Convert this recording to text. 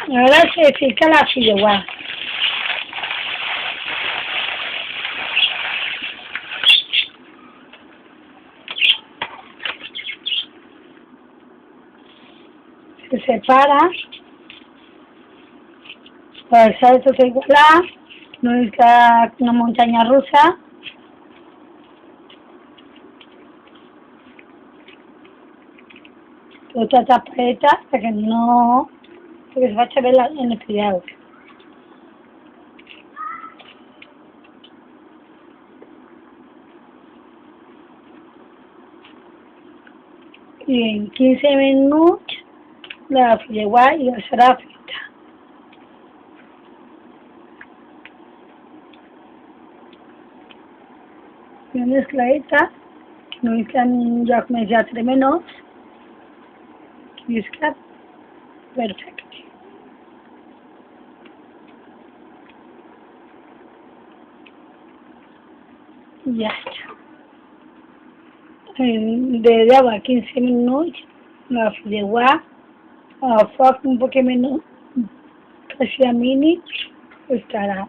Ahora se fica la fideuà. Se separa. Per ser tot igualar, no és que una muntanya russa. Tota tapadeta perquè no... perquè es vaig a ver en el Pireu. I en 15 minuts la fideuà ja serà feta. Ben mescladeta, no és que en un lloc més hi ha tremenós, i és que perfecte. I ja està. De 10 a 15 minuts la fideuà a foc un poc menys, quasi a mínim, estarà.